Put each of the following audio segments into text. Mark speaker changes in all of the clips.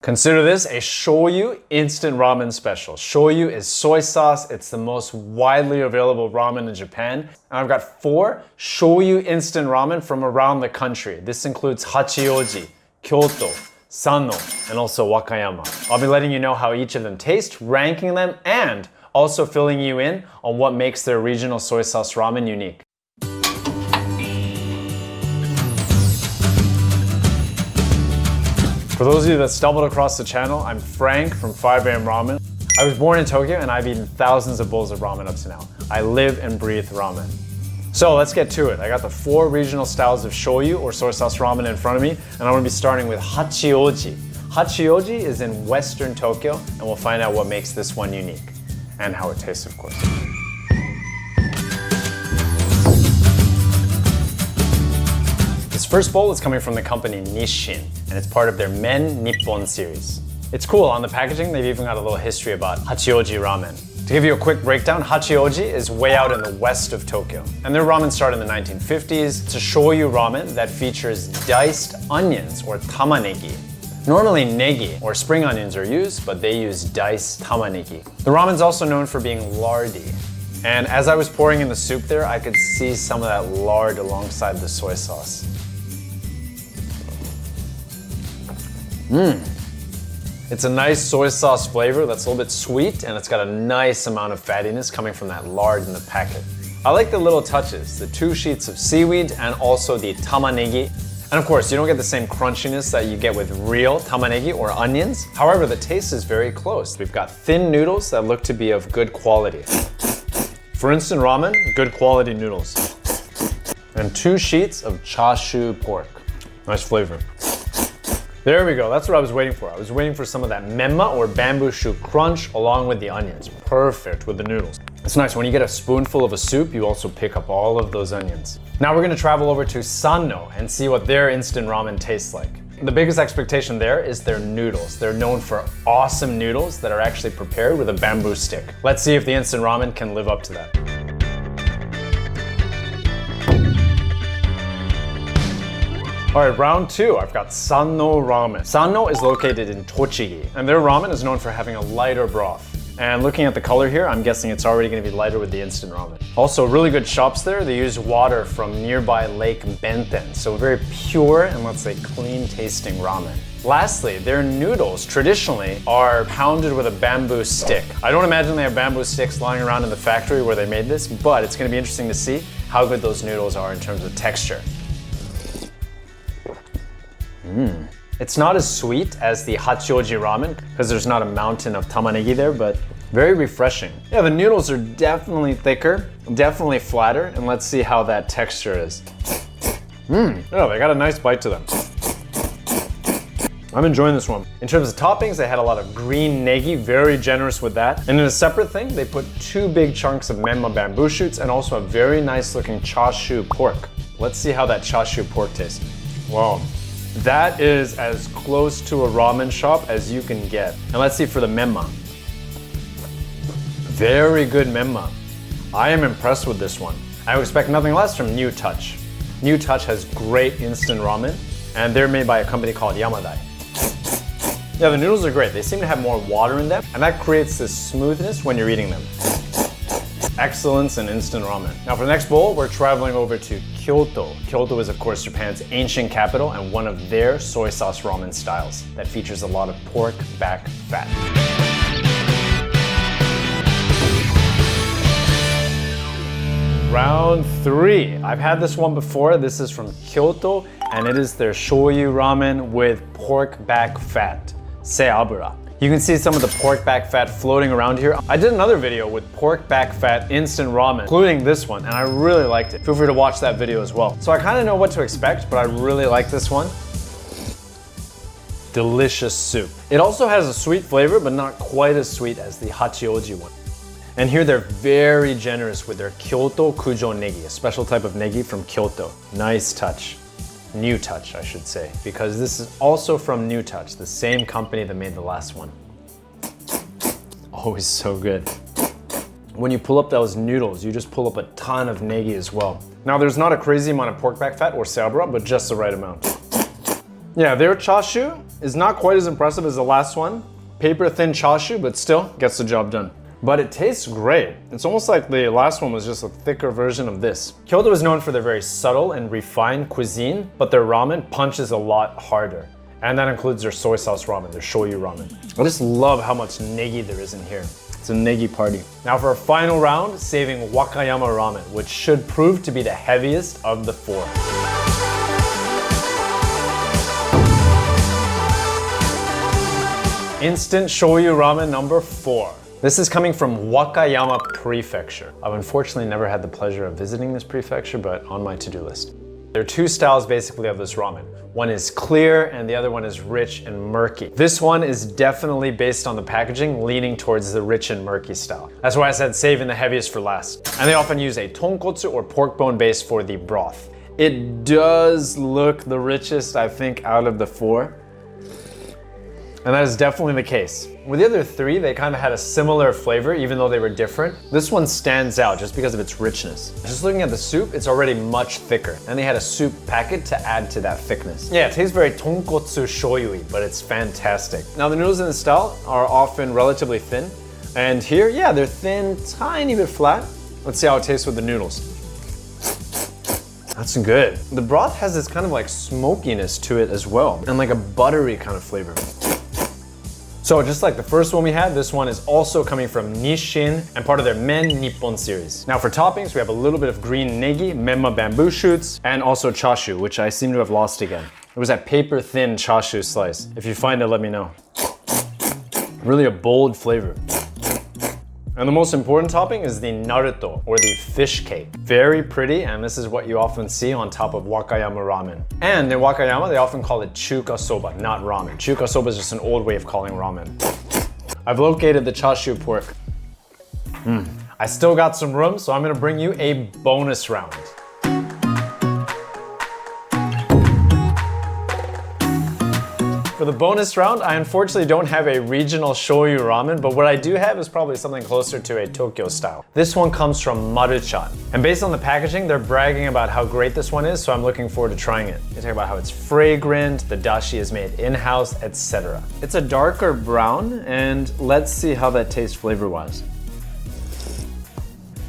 Speaker 1: Consider this a shoyu instant ramen special. Shoyu is soy sauce. It's the most widely available ramen in Japan. And I've got 4 shoyu instant ramen from around the country. This includes Hachioji, Kyoto, Sano, and also Wakayama. I'll be letting you know how each of them taste, ranking them, and also filling you in on what makes their regional soy sauce ramen unique. For those of you that stumbled across the channel, I'm Frank from AM Ramen. I was born in Tokyo and I've eaten thousands of bowls of ramen up to now. I live and breathe ramen. So let's get to it. I got the 4 regional styles of shoyu or soy sauce ramen in front of me, and I'm gonna be starting with Hachioji. Hachioji is in Western Tokyo, and we'll find out what makes this one unique, and how it tastes, of course. This first bowl is coming from the company Nissin, and it's part of their Men Nippon series. It's cool, on the packaging they've even got a little history about Hachioji ramen. To give you a quick breakdown, Hachioji is way out in the west of Tokyo, and their ramen started in the 1950s. It's a shoyu ramen that features diced onions, or tamanegi. Normally negi or spring onions are used, but they use diced tamanegi. The ramen's also known for being lardy, and as I was pouring in the soup there, I could see some of that lard alongside the soy sauce. It's a nice soy sauce flavor that's a little bit sweet, and it's got a nice amount of fattiness coming from that lard in the packet. I like the little touches, the 2 sheets of seaweed and also the tamanegi. And of course, you don't get the same crunchiness that you get with real tamanegi or onions. However, the taste is very close. We've got thin noodles that look to be of good quality. For instant ramen, good quality noodles. And 2 sheets of chashu pork. Nice flavor. There we go, that's what I was waiting for. I was waiting for some of that memma or bamboo shoot crunch along with the onions. Perfect with the noodles. It's nice, when you get a spoonful of a soup, you also pick up all of those onions. Now we're gonna travel over to Sanno and see what their instant ramen tastes like. The biggest expectation there is their noodles. They're known for awesome noodles that are actually prepared with a bamboo stick. Let's see if the instant ramen can live up to that. All right, round 2, I've got Sanno ramen. Sanno is located in Tochigi, and their ramen is known for having a lighter broth. And looking at the color here, I'm guessing it's already gonna be lighter with the instant ramen. Also, really good shops there. They use water from nearby Lake Benten, so very pure and let's say clean tasting ramen. Lastly, their noodles traditionally are pounded with a bamboo stick. I don't imagine they have bamboo sticks lying around in the factory where they made this, but it's gonna be interesting to see how good those noodles are in terms of texture. It's not as sweet as the Hachioji ramen because there's not a mountain of tamanegi there, but very refreshing. Yeah, the noodles are definitely thicker, definitely flatter, and let's see how that texture is. Yeah, they got a nice bite to them. I'm enjoying this one. In terms of toppings, they had a lot of green negi, very generous with that. And in a separate thing, they put 2 big chunks of memma bamboo shoots and also a very nice looking chashu pork. Let's see how that chashu pork tastes. Wow. That is as close to a ramen shop as you can get. And let's see for the memma. Very good memma. I am impressed with this one. I would expect nothing less from New Touch. New Touch has great instant ramen, and they're made by a company called Yamadai. Yeah, the noodles are great. They seem to have more water in them, and that creates this smoothness when you're eating them. Excellence in instant ramen. Now for the next bowl, we're traveling over to Kyoto. Kyoto is of course Japan's ancient capital and one of their soy sauce ramen styles that features a lot of pork back fat. Round 3. I've had this one before. This is from Kyoto and it is their shoyu ramen with pork back fat, seabura. You can see some of the pork back fat floating around here. I did another video with pork back fat instant ramen, including this one, and I really liked it. Feel free to watch that video as well. So I kind of know what to expect, but I really like this one. Delicious soup. It also has a sweet flavor, but not quite as sweet as the Hachioji one. And here they're very generous with their Kyoto Kujo negi, a special type of negi from Kyoto. Nice touch. New Touch, I should say, because this is also from New Touch, the same company that made the last one. Always so good. When you pull up those noodles, you just pull up a ton of negi as well. Now there's not a crazy amount of pork back fat or seabura, but just the right amount. Yeah, their chashu is not quite as impressive as the last one. Paper thin chashu, but still gets the job done. But it tastes great. It's almost like the last one was just a thicker version of this. Kyoto is known for their very subtle and refined cuisine, but their ramen punches a lot harder. And that includes their soy sauce ramen, their shoyu ramen. I just love how much negi there is in here. It's a negi party. Now for our final round, saving Wakayama ramen, which should prove to be the heaviest of the four. Instant Shoyu Ramen number 4. This is coming from Wakayama Prefecture. I've unfortunately never had the pleasure of visiting this prefecture, but on my to-do list. There are two styles basically of this ramen. One is clear and the other one is rich and murky. This one is definitely, based on the packaging, leaning towards the rich and murky style. That's why I said saving the heaviest for last. And they often use a tonkotsu or pork bone base for the broth. It does look the richest, I think, out of the 4. And that is definitely the case. With the other 3, they kind of had a similar flavor, even though they were different. This one stands out just because of its richness. Just looking at the soup, it's already much thicker. And they had a soup packet to add to that thickness. Yeah, it tastes very tonkotsu shoyu-y, but it's fantastic. Now the noodles in this style are often relatively thin. And here, yeah, they're thin, tiny bit flat. Let's see how it tastes with the noodles. That's good. The broth has this kind of like smokiness to it as well, and like a buttery kind of flavor. So just like the first one we had, this one is also coming from Nissin and part of their Men Nippon series. Now for toppings, we have a little bit of green negi, menma bamboo shoots, and also chashu, which I seem to have lost again. It was that paper thin chashu slice. If you find it, let me know. Really a bold flavor. And the most important topping is the naruto, or the fish cake. Very pretty, and this is what you often see on top of Wakayama ramen. And in Wakayama, they often call it chuka soba, not ramen. Chuka soba is just an old way of calling ramen. I've located the chashu pork. I still got some room, so I'm gonna bring you a bonus round. For the bonus round, I unfortunately don't have a regional shoyu ramen, but what I do have is probably something closer to a Tokyo style. This one comes from Maruchan. And based on the packaging, they're bragging about how great this one is, so I'm looking forward to trying it. They talk about how it's fragrant, the dashi is made in-house, etc. It's a darker brown, and let's see how that tastes flavor-wise.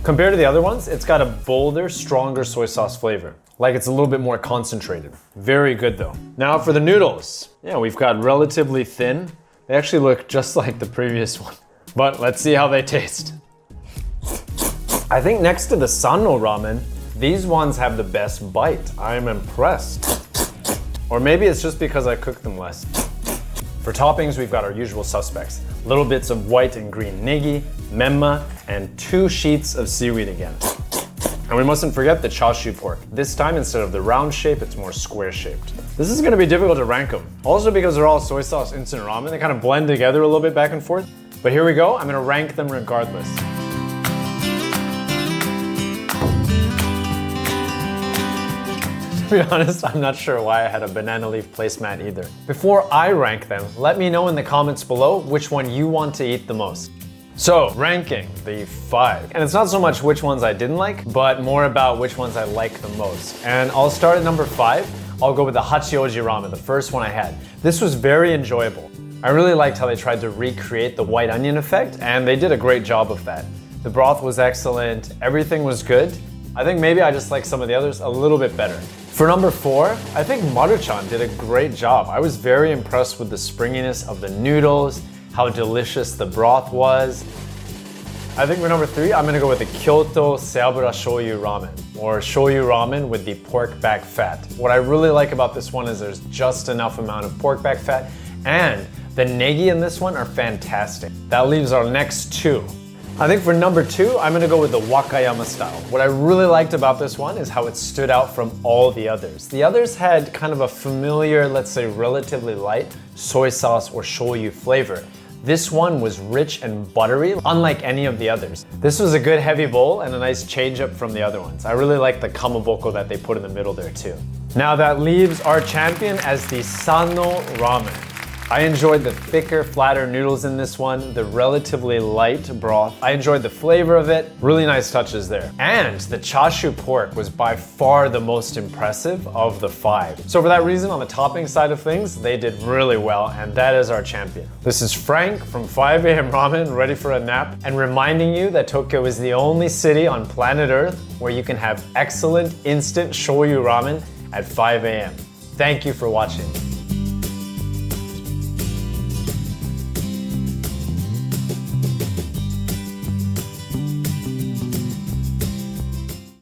Speaker 1: Compared to the other ones, it's got a bolder, stronger soy sauce flavor. Like it's a little bit more concentrated. Very good though. Now for the noodles. Yeah, we've got relatively thin. They actually look just like the previous one. But let's see how they taste. I think next to the Sano ramen, these ones have the best bite. I'm impressed. Or maybe it's just because I cook them less. For toppings, we've got our usual suspects. Little bits of white and green negi, menma, and 2 sheets of seaweed again. And we mustn't forget the chashu pork. This time, instead of the round shape, it's more square shaped. This is gonna be difficult to rank them. Also because they're all soy sauce instant ramen, they kind of blend together a little bit back and forth. But here we go, I'm gonna rank them regardless. To be honest, I'm not sure why I had a banana leaf placemat either. Before I rank them, let me know in the comments below which one you want to eat the most. So, ranking the 5. And it's not so much which ones I didn't like, but more about which ones I like the most. And I'll start at number 5. I'll go with the Hachioji ramen, the first one I had. This was very enjoyable. I really liked how they tried to recreate the white onion effect, and they did a great job of that. The broth was excellent, everything was good. I think maybe I just like some of the others a little bit better. For number 4, I think Maruchan did a great job. I was very impressed with the springiness of the noodles, how delicious the broth was. I think for number 3, I'm gonna go with the Kyoto Seabura Shoyu Ramen, or Shoyu Ramen with the pork back fat. What I really like about this one is there's just enough amount of pork back fat, and the negi in this one are fantastic. That leaves our next 2. I think for number 2, I'm gonna go with the Wakayama style. What I really liked about this one is how it stood out from all the others. The others had kind of a familiar, let's say relatively light, soy sauce or shoyu flavor. This one was rich and buttery, unlike any of the others. This was a good heavy bowl and a nice change up from the other ones. I really like the kamaboko that they put in the middle there too. Now that leaves our champion as the Sano ramen. I enjoyed the thicker, flatter noodles in this one, the relatively light broth. I enjoyed the flavor of it, really nice touches there. And the chashu pork was by far the most impressive of the 5. So for that reason, on the topping side of things, they did really well, and that is our champion. This is Frank from 5 AM Ramen, ready for a nap, and reminding you that Tokyo is the only city on planet Earth where you can have excellent instant shoyu ramen at 5 AM. Thank you for watching.